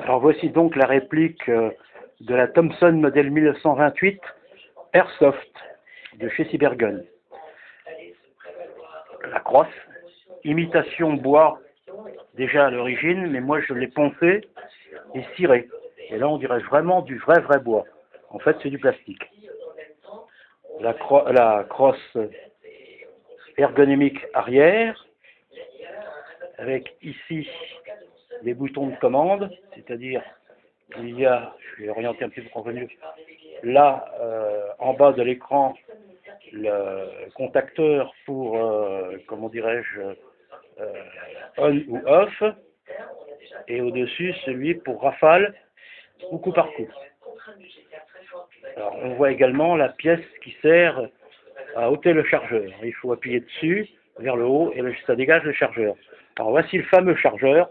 Alors voici donc la réplique de la Thompson modèle 1928 Airsoft de chez Cybergun. La crosse, imitation bois déjà à l'origine, mais moi je l'ai poncé et ciré. Et là on dirait vraiment du vrai bois. En fait c'est du plastique. La crosse ergonomique arrière, avec ici les boutons de commande, c'est-à-dire il y a, je vais orienter un petit peu pour mieux, là en bas de l'écran le contacteur pour, comment dirais-je, on ou off, et au-dessus celui pour rafale ou coup par coup. Alors, on voit également la pièce qui sert à ôter le chargeur. Il faut appuyer dessus vers le haut et ça dégage le chargeur. Alors voici le fameux chargeur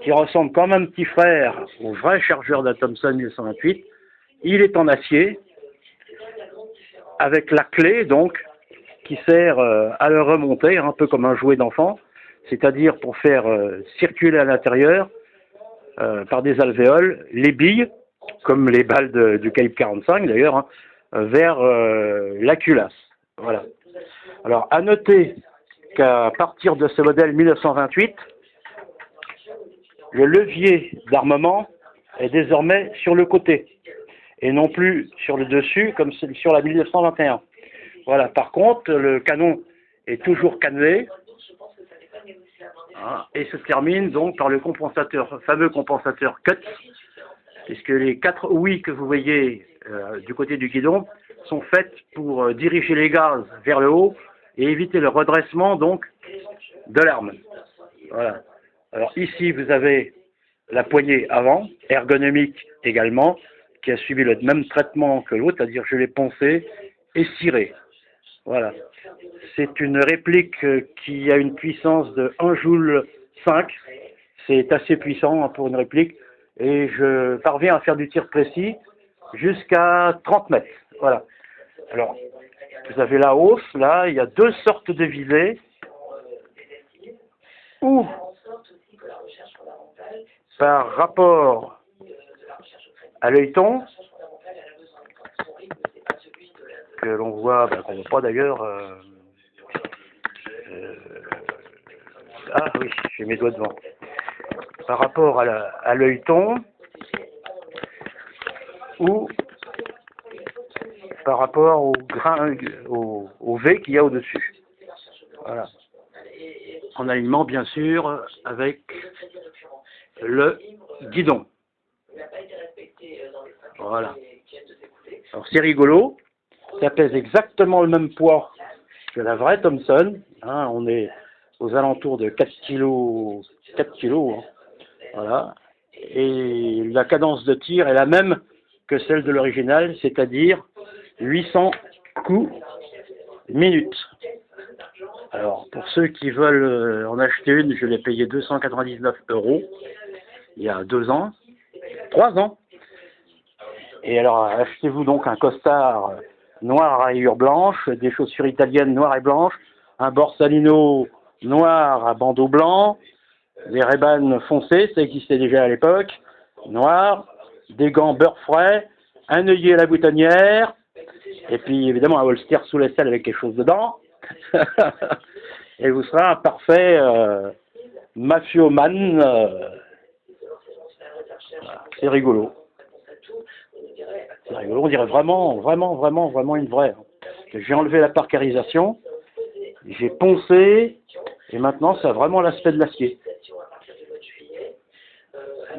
qui ressemble comme un petit frère au vrai chargeur de la Thompson 1928. Il est en acier avec la clé donc qui sert à le remonter, un peu comme un jouet d'enfant, c'est-à-dire pour faire circuler à l'intérieur par des alvéoles les billes, comme les balles du calibre 45 d'ailleurs, hein, vers la culasse. Voilà. Alors à noter qu'à partir de ce modèle 1928, le levier d'armement est désormais sur le côté et non plus sur le dessus comme sur la 1921. Voilà. Par contre, le canon est toujours cannelé et se termine donc par le fameux compensateur CUT, puisque les 4 ouïes que vous voyez du côté du guidon sont faites pour diriger les gaz vers le haut et éviter le redressement donc de l'arme. Voilà. Alors ici vous avez la poignée avant, ergonomique également, qui a suivi le même traitement que l'autre, c'est-à-dire je l'ai poncé et ciré. Voilà. C'est une réplique qui a une puissance de 1 joule 5. C'est assez puissant pour une réplique. Et je parviens à faire du tir précis jusqu'à 30 mètres. Voilà. Alors, vous avez la hausse, là, il y a 2 sortes de visées. Ou, par rapport à l'œilleton, que l'on voit, qu'on ne voit pas d'ailleurs. Ah oui, j'ai mes doigts devant. Par rapport à l'œilleton, ou par rapport au grain, au V qu'il y a au-dessus. Voilà. En alignement, bien sûr, avec le guidon. Voilà. Alors c'est rigolo, ça pèse exactement le même poids que la vraie Thompson. Hein, on est aux alentours de 4 kg. Hein. Voilà. Et la cadence de tir est la même que celle de l'original, c'est-à-dire 800 coups minute. Alors, pour ceux qui veulent en acheter une, je l'ai payé 299 € il y a 2 ans, 3 ans. Et alors, achetez-vous donc un costard noir à rayures blanches, des chaussures italiennes noires et blanches, un borsalino noir à bandeau blanc, des Ray-Ban foncés, ça existait déjà à l'époque, noir, des gants beurre frais, un œillet à la boutonnière, et puis évidemment un holster sous l'aisselle avec quelque chose dedans. Et vous serez un parfait mafioman. C'est rigolo. C'est rigolo, on dirait vraiment une vraie. J'ai enlevé la parkerisation, j'ai poncé, et maintenant ça a vraiment l'aspect de l'acier.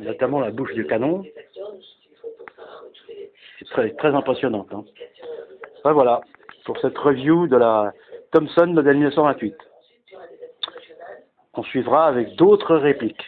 Notamment la bouche du canon. C'est très impressionnant. Hein. Enfin, voilà, pour cette review de la Thompson modèle 1928. On suivra avec d'autres répliques.